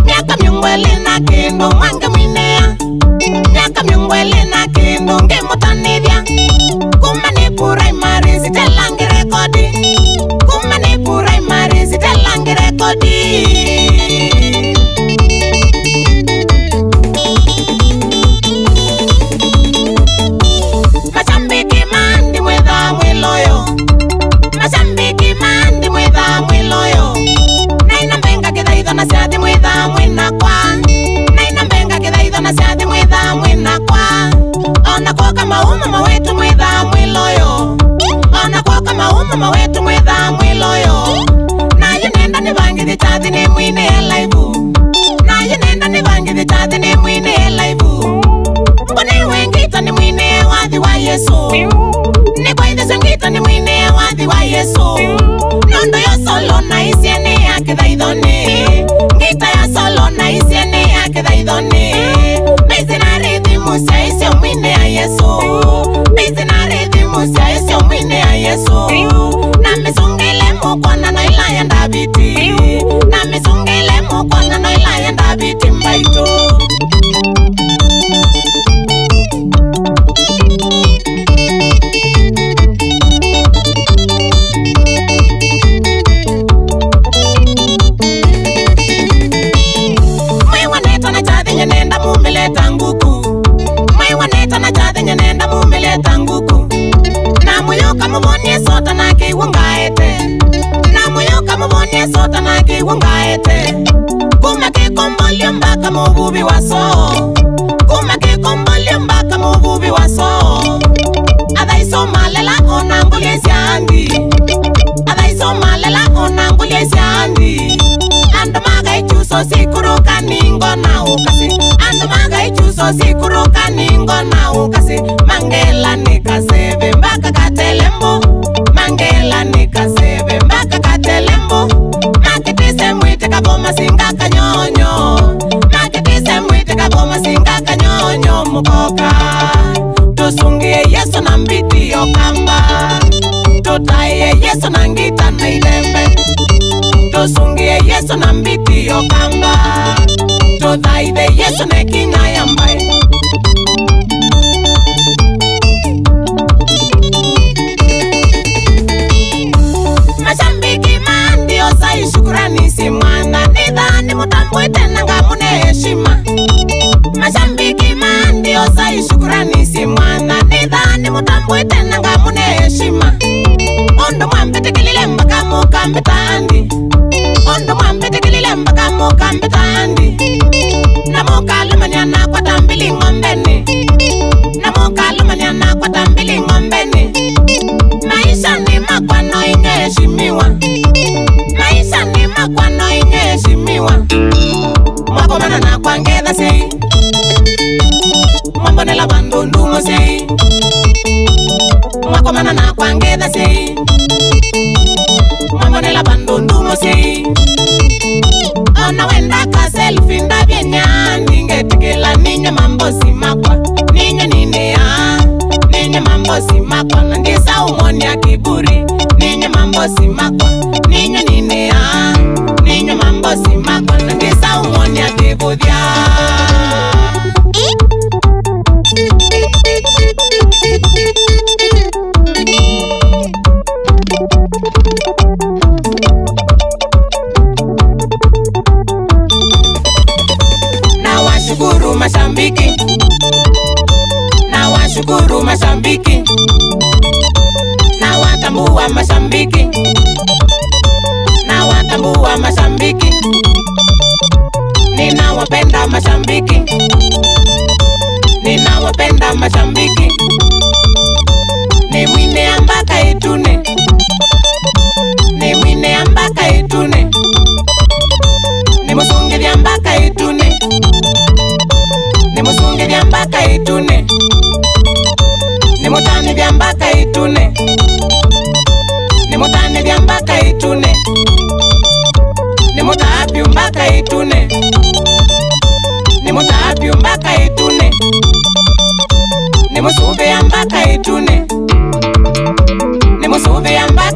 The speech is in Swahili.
Miaka miungwele na kendo mwange mwinea, miaka miungwele na kendo nge mutanivya. Kumani primary sitelangi rekodi, kumani primary sitelangi rekodi. Masambiki mandi mwedha mwiloyo, Masambiki mandi mwedha mwiloyo. Naina mbenga kidhaidho na siathi mwedha mwina kwa, naina mbenga kidhaidho na siathi mwedha mwina kwa. Ona kwa kama umama wetu mwedha mwiloyo, ona kwa kama umama wetu mwedha mwiloyo. Na yunenda ni vangi di chathi ni mwine elaivu, na yunenda ni vangi di chathi ni mwine elaivu. Mbone wengita ni mwine wathi wa Yesu, ni kwa idhe sengita ni mwine wathi wa Yesu. Nondo yo solo na isiene ya kidhaidhoni, ngita ya solo na isiene ya kidhaidhoni. Bizi na rithimu sia isio mwine ya Yesu, bizi na rithimu sia isio mwine ya Yesu. Na misungile mukwana no ilaya ndabiti, na misungile mukwana no ilaya ndabiti mbaitu. Sota na kiwangaete, na moyo kama bonye sota na kiwangaete. Kuma kikombolyo mbaka mugubi waso, kuma kikombolyo mbaka mugubi waso. Adaiso malela onangulie siandi, adaiso malela onangulie siandi. Ando maga ichuso sikuruka ningo na ukasi, ando maga ichuso sikuruka ningo na ukasi. Mangela nikasebe mbaka katelembo, Mangela nikasebe mbaka katelembo. Makitise mwite kaboma singa kanyonyo, makitise mwite kaboma singa kanyonyo mukoka. Tusungie Yesu na mbiti yokamba, tutaye Yesu na ngita na ilembe. Tusungie Yesu na mbiti yokamba, tutaide Yesu na kina yambaye. Masambiki mandi osai shukurani si mwana, nidhani mutambwe tena ngamune heshima. Masambiki mandi osai shukurani si mwana, nidhani mutambwe tena ngamune heshima. Ondo mwambete kilile mbaka mukambe tandi, ondo mwambete kilile mbaka mukambe tandi. Na mukalumanyana kwa tambili ngombeni, na mukalumanyana kwa tambili ngombeni. Maisha ni makwano ingeheshimiwa, maisha ni makwano ingeheshimiwa. Mwakomana na kwangedha sei, mwambonela bandu ndungo sei. Mwakomana na kwangedha sei, mwambonela bandu ndungo sei. Ona wenda ka selfie ndabye nyandi, ngetikila ninyo mambosi makwa, ninyo ninea, ninyo mambosi makwa. Nandisa umoni ya kiburi, ninyo mambosi makwa, ninyo ninea, ninyo mambosi makwa. Nandisa umoni ya kibudhia. Nawashukuru Masambiki, nawashukuru Masambiki, nawatambua Masambiki, nawatambua Masambiki. Ninawapenda Masambiki, ninawapenda itune, nimutani vya mpaka itune, nimutani vya mpaka itune, nimutaapi mpaka itune, nimutaapi mpaka itune, nimusube mpaka itune, nimusube mpaka